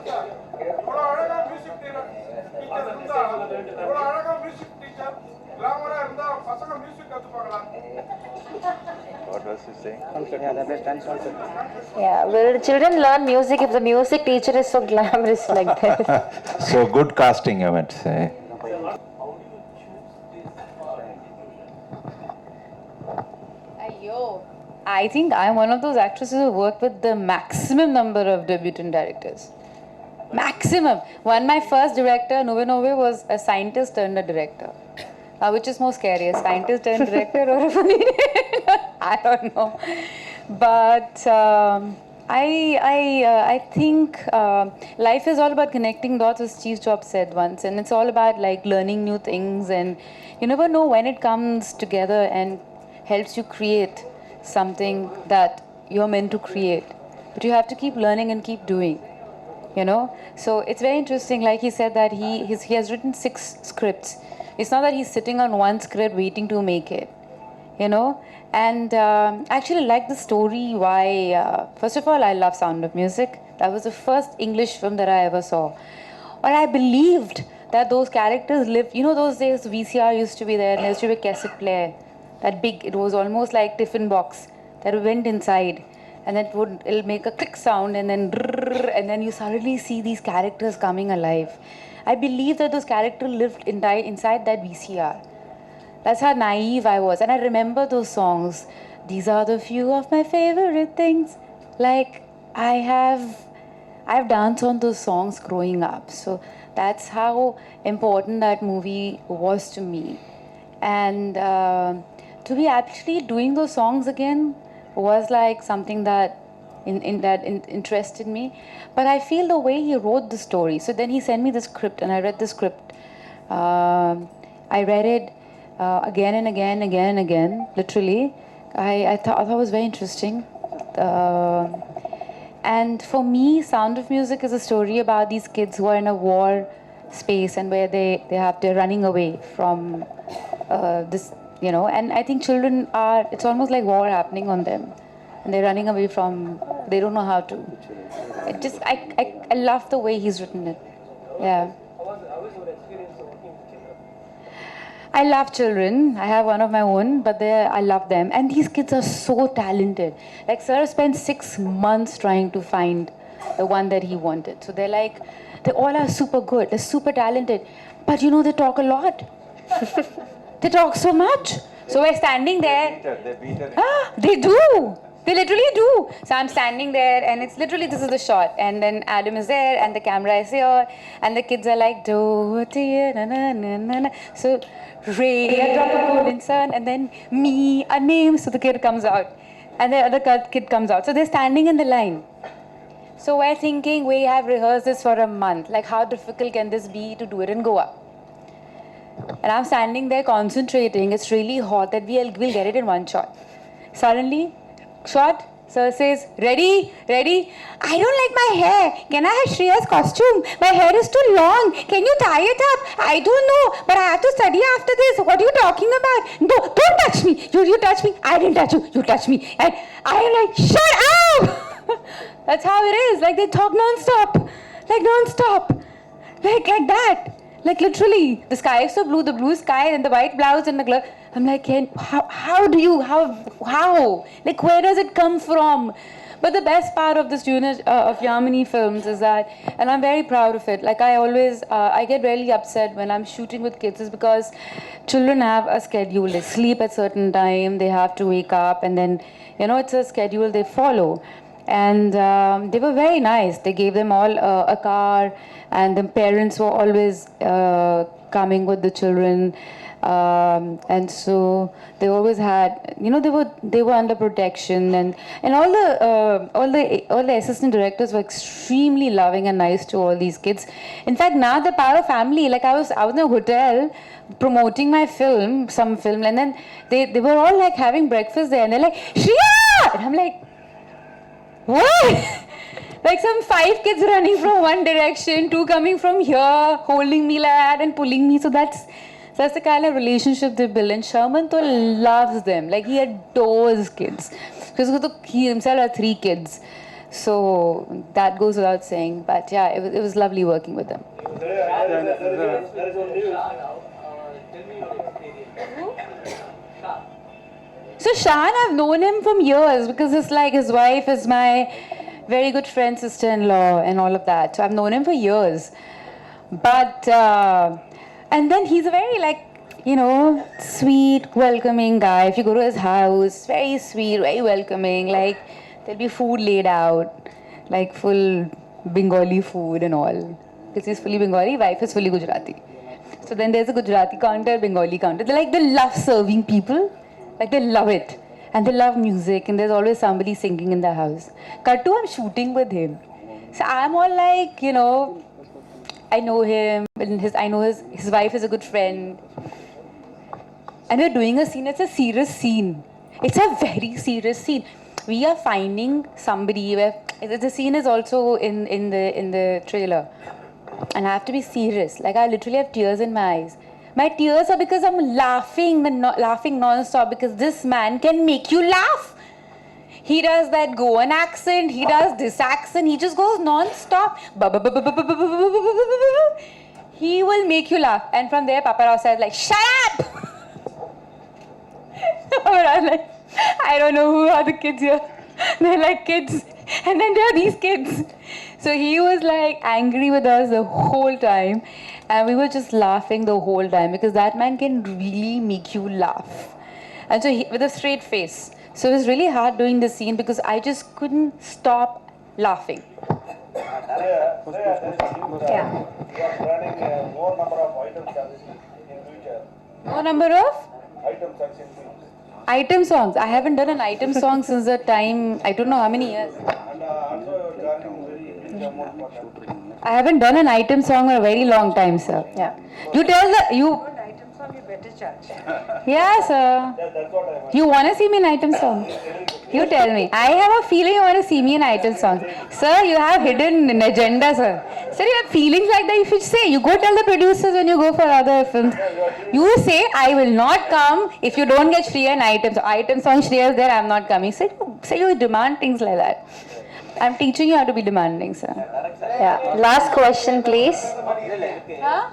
இவ்வளோ அழகா music teacher இருந்தா இவ்வளோ அழகா மியூசிக் டீச்சர் கிளாமரா இருந்தா பசங்க music கத்துப்பாங்களா? What was he saying? Yeah, will children learn music if the music teacher is so glamorous like this? So good casting, I meant to say. I think I'm one of those actresses who worked with the maximum number of debutant directors. Maximum. My first director, Nove, was a scientist turned a director. Which is more scary, a scientist turned director or a funny I don't know. But I think life is all about connecting dots, as Steve Jobs said once, and it's all about like learning new things, and you never know when it comes together and helps you create something that you're meant to create. But you have to keep learning and keep doing, you know. So it's very interesting. Like he said that he has written 6 scripts. It's not that he's sitting on one script waiting to make it, you know. And I actually like the story. Why? First of all, I love Sound of Music. That was the first English film that I ever saw. Or I believed that those characters lived. You know, those days VCR used to be there, and there used to be a cassette player. That big, it was almost like tiffin box that went inside, and it'll make a click sound, and then you suddenly see these characters coming alive. I believe that those characters lived inside that VCR. That's how naive I was. And I remember those songs. These are the few of my favorite things. Like, I've danced on those songs growing up. So that's how important that movie was to me. And to be actually doing those songs again was like something that interested me. But I feel the way he wrote the story. So then he sent me the script, and I read the script. I read it again and again, literally. I thought it was very interesting. And for me, Sound of Music is a story about these kids who are in a war space, and where they're running away from this, you know. And I think children are, it's almost like war happening on them. And they're running away from, they don't know how to. It just, I love the way he's written it. Yeah. How was your experience working with children? I love children. I have one of my own, but I love them. And these kids are so talented. Like, sir spent 6 months trying to find the one that he wanted. So they're like, they all are super good. They're super talented. But you know, they talk a lot. They talk so much. So we're standing there. They beat her. They do. They literally do. So I'm standing there, and it's literally, this is the shot, and then Adam is there, and the camera is here, and the kids are like, do-tiya, na-na-na-na-na. So Ray, a drop of golden sun, and then me, a name, so the kid comes out, and the other kid comes out. So they're standing in the line. So we're thinking, we have rehearsed this for a month. Like, how difficult can this be to do it in Goa? And I'm standing there concentrating. It's really hot that we'll get it in one shot. Suddenly, shot, sir says, ready? I don't like my hair. Can I have Shriya's costume? My hair is too long. Can you tie it up? I don't know, but I have to study after this. What are you talking about? No, don't touch me. You touch me. I didn't touch you. You touch me. And I am like, shut up! That's how it is. Like, they talk non-stop. Like that. Like, literally, the sky is so blue, the blue sky, and the white blouse and the glove. I'm like, how? Like, where does it come from? But the best part of this unit of Yamini films is that, and I'm very proud of it, like, I get really upset when I'm shooting with kids, is because children have a schedule. They sleep at certain time, they have to wake up, and then, you know, it's a schedule they follow. And they were very nice. They gave them all a car, and the parents were always coming with the children. And so they always had, you know, they were under protection, and all the assistant directors were extremely loving and nice to all these kids. In fact, now they're part of family. Like, I was in a hotel promoting my some film, and then they were all like having breakfast there, and they're like, Shriya! And I'm like, what? Like, some 5 kids running from one direction, 2 coming from here, holding me like that and pulling me. So that's the kind of relationship they build. And Sherman to loves them. Like, he adores kids. Because he himself had 3 kids. So that goes without saying. But yeah, it was lovely working with them. So Shan, I've known him from years because it's like his wife is my very good friend, sister-in-law, and all of that. So I've known him for years. But and then he's a very sweet, welcoming guy. If you go to his house, very sweet, very welcoming. Like there'll be food laid out, like full Bengali food and all. Because he's fully Bengali, wife is fully Gujarati. So then there's a Gujarati counter, Bengali counter. They love serving people. Like they love it. And they love music, and there's always somebody singing in the house. Kattu, I'm shooting with him. So I'm all like, I know him, and I know his wife is a good friend. And we're doing a scene, it's a serious scene. It's a very serious scene. We are finding somebody where the scene is also in the trailer. And I have to be serious. Like I literally have tears in my eyes. My tears are because I'm laughing non-stop because this man can make you laugh. He does that Goan accent, he does this accent, he just goes non-stop. He will make you laugh. And from there, Papa Rao says like, shut up! I'm like, I don't know who are the kids here. They're like kids. And then there are these kids. So he was like angry with us the whole time. And we were just laughing the whole time because that man can really make you laugh. And so with a straight face. So it was really hard doing the scene because I just couldn't stop laughing. Yeah. You are planning more number of items in future. More number of? Items and in future. Item songs. I haven't done an item song since the time, I don't know how many years. And also charging very big amount for that. I haven't done an item song for a very long time, sir. Yeah. You tell you. Item song, you better charge. Yeah, sir. Yeah, that's what I want. You want to see me in item song? You tell me. I have a feeling you want to see me in item song. Sir, you have hidden an agenda, sir. Sir, you have feelings like that. You should say. You go tell the producers when you go for other films. You say, I will not come if you don't get Shriya in item song. Item song, Shriya is there, I'm not coming. Say you demand things like that. I'm teaching you how to be demanding, sir. Yeah. Last question, please. Huh?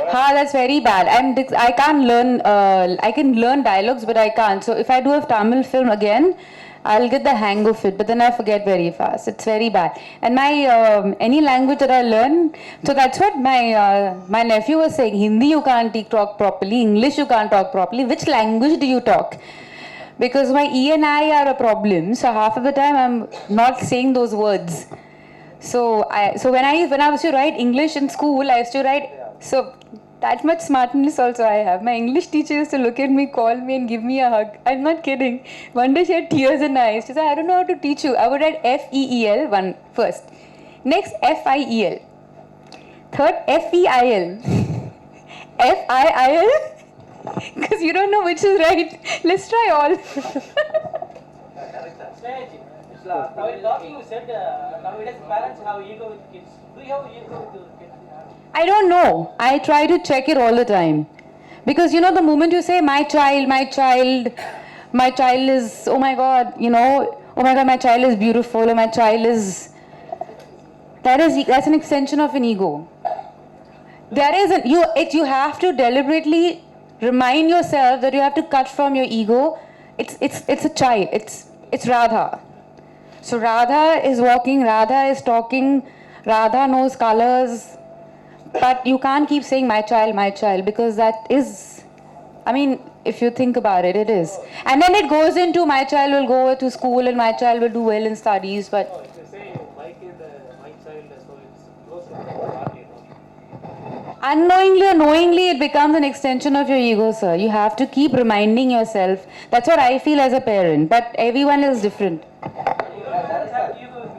That's very bad. I can't learn. I can learn dialogues, but I can't. So if I do a Tamil film again, I'll get the hang of it. But then I forget very fast. It's very bad. And my any language that I learn, so that's what my nephew was saying. Hindi you can't talk properly. English you can't talk properly. Which language do you talk? Because my E and I are a problem. So half of the time I'm not saying those words. So when I used to write English in school, I used to write, so that much smartness also I have. My English teacher used to look at me, call me and give me a hug. I'm not kidding. One day she had tears in her eyes. She said, I don't know how to teach you. I would write F-E-E-L first. Next, F-I-E-L. Third, F-E-I-L. F-I-I-L. Because you don't know which is right. Let's try all. While talking, you said nowadays parents have ego with kids. Do you have ego with your kids? I don't know. I try to check it all the time. Because the moment you say my child is, oh my God, oh my God, my child is beautiful, or my child is, that's an extension of an ego. You have to deliberately remind yourself that you have to cut from your ego. It's a child. It's Radha. So Radha is walking, Radha is talking, Radha knows colors, but you can't keep saying my child, because that is, if you think about it, it is. And then it goes into my child will go to school and my child will do well in studies, but... If you say my kid, my child, so it's close to the heart, Unknowingly or knowingly, it becomes an extension of your ego, sir. You have to keep reminding yourself. That's what I feel as a parent, but everyone is different.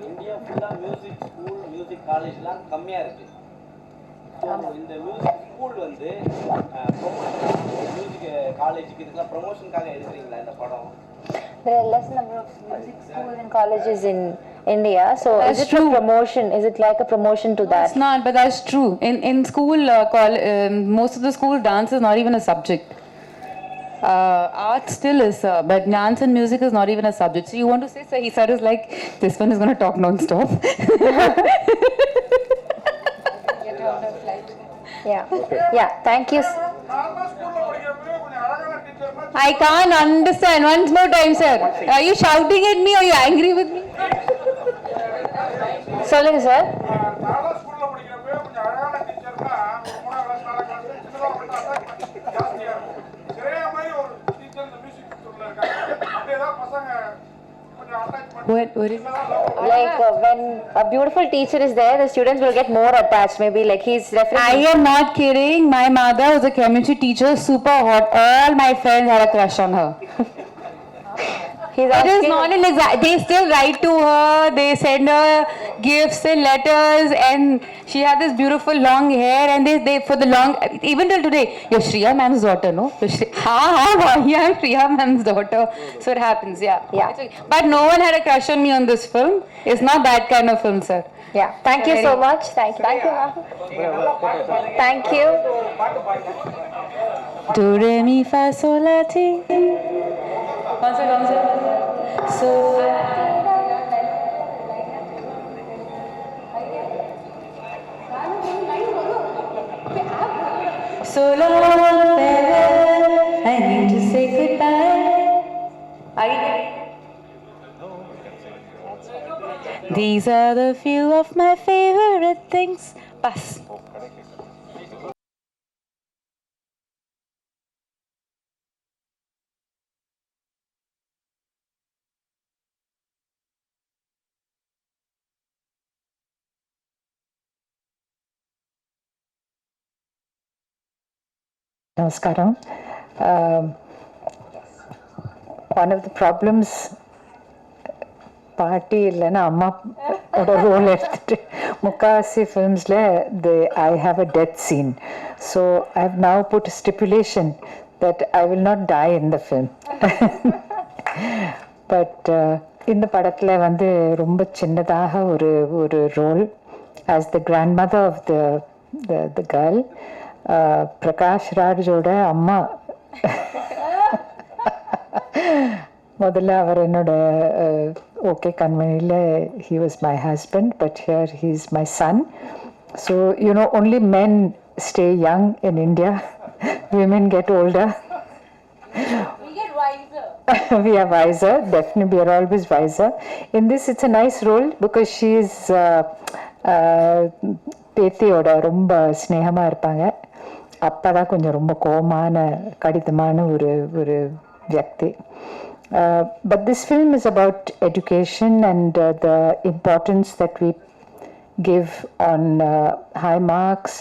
India full of music school, music college எல்லாம் கம்மியா இருக்கு. So இந்த music school வந்து music காலேஜுக்கு இதுக்கெல்லாம் ப்ரமோஷனுக்காக எடுக்கிறீங்களா இந்த படம்? There are less number of music schools and colleges in India. So That's is it true. a promotion? Is it like a promotion to that? It's not, but that's true. In school, most of the school dance is not even a subject. Art still is, sir, but dance and music is not even a subject. So you want to say, sir, sir is like, this one is going to talk non-stop. Yeah, thank you. Normal ஸ்கூல்ல படிக்கிறப்பவே கொஞ்சம் அழகான டீச்சர்னா I can't understand. Once more time, sir. Are you shouting at me or are you angry with me? சொல்லுங்க sir. Normal ஸ்கூல்ல படிக்கிறப்பவே கொஞ்சம் அழகான டீச்சர்னா ஒரு 3ஆம் class 4ஆம் கிளாஸ் சின்னதா வந்து அட்டாக் ஜாஸ்தியா இருக்கும். சிறையா மாதிரி ஒரு டீச்சர் இந்த மியூசிக் ஸ்கூல்ல இருக்காங்க. அப்படியே தான் பசங்க கொஞ்சம் attachment What is Like when a beautiful teacher is there, the students will get more attached. Maybe like he's I definitely. am not kidding. My mother was a chemistry teacher, super hot. All my friends had a crush on her. He's It is asking. not an exact. They still write to her. They send her gifts and letters, and she had this beautiful long hair. And they for the long, even till today, you're Shriya ma'am's daughter, no? Yeah, I'm Shriya ma'am's daughter. So it happens, yeah. Yeah. It's okay. But no one had a crush on me on this film. It's not that kind of film, sir. Yeah, thank you so much. Thank you. Thank you, ma'am. Thank you. Do re mi fa sol la ti. One second. So. So long, farewell. I need to say goodbye. These are the few of my favorite things. Pass. Namaskaram. One of the problems பாட்டி இல்லைன்னா அம்மாவோட role எடுத்துட்டு முக்காவாசி ஃபிலிம்ஸில் I have a death scene so I have now put stipulation that I will not die in the film but இந்த படத்தில் வந்து ரொம்ப சின்னதாக ஒரு role as the grand mother of the girl Prakash ராஜோட அம்மா. முதல்ல அவர் என்னோட ஓகே கம்பெனியில் he was my husband, but here he is my son. So you know, only men stay young in India. Women get older. We get wiser. We are wiser, definitely we are always wiser. In this it's a nice role because she is பேத்தியோட ரொம்ப ஸ்னேகமாக இருப்பாங்க. அப்பா தான் கொஞ்சம் ரொம்ப கோபமான கடிதமான ஒரு வியக்தி. But this film is about education and the importance that we give on high marks,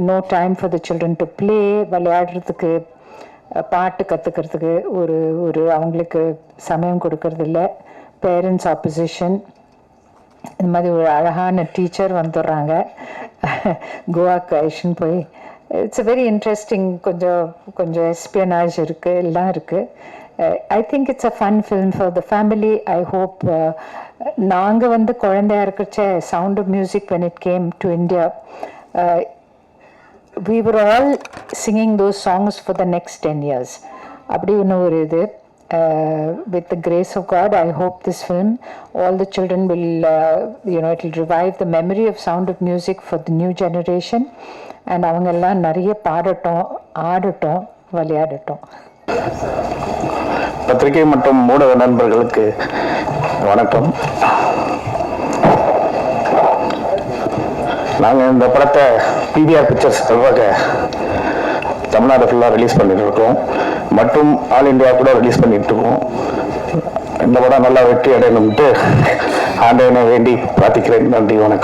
no time for the children to play, விளையாடுறதுக்கு பாட்டு கற்றுக்கிறதுக்கு ஒரு அவங்களுக்கு சமயம் கொடுக்கறதில்ல, பேரண்ட்ஸ் ஆப்போசிஷன். இந்த மாதிரி ஒரு அழகான டீச்சர் வந்துடுறாங்க கோவாக்கு ஐஷன் போய். இட்ஸ் அ வெரி இன்ட்ரெஸ்டிங், கொஞ்சம் எஸ்பியனாஜ் இருக்குது, எல்லாம் இருக்குது. I think it's a fun film for the family. I hope நாங்கள் வந்து குழந்தையா இருக்கிறச்ச Sound of Music when it came to India, we were all singing those songs for the next 10 years. அப்படி இன்னும் ஒரு இது. With the grace of God, I hope this film, all the children will, it will revive the memory of Sound of Music for the new generation. And அவங்க எல்லாம் நிறைய பாடட்டும், ஆடட்டும், விளையாடட்டும். பத்திரிகை மற்றும் ஊடக நண்பர்களுக்கு வணக்கம். நாங்கள் இந்த படத்தை பிவிஆர் பிக்சர்ஸ் சார்பாக தமிழ்நாடு ஃபுல்லாக ரிலீஸ் பண்ணிட்டு இருக்கோம், மற்றும் ஆல் இண்டியா கூட ரிலீஸ் பண்ணிட்டு இருக்கோம். இந்த படம் நல்லா வெற்றி அடையணும்ட்டு ஆண்டவனை வேண்டி பிரார்த்திக்கிறேன். நன்றி, வணக்கம்.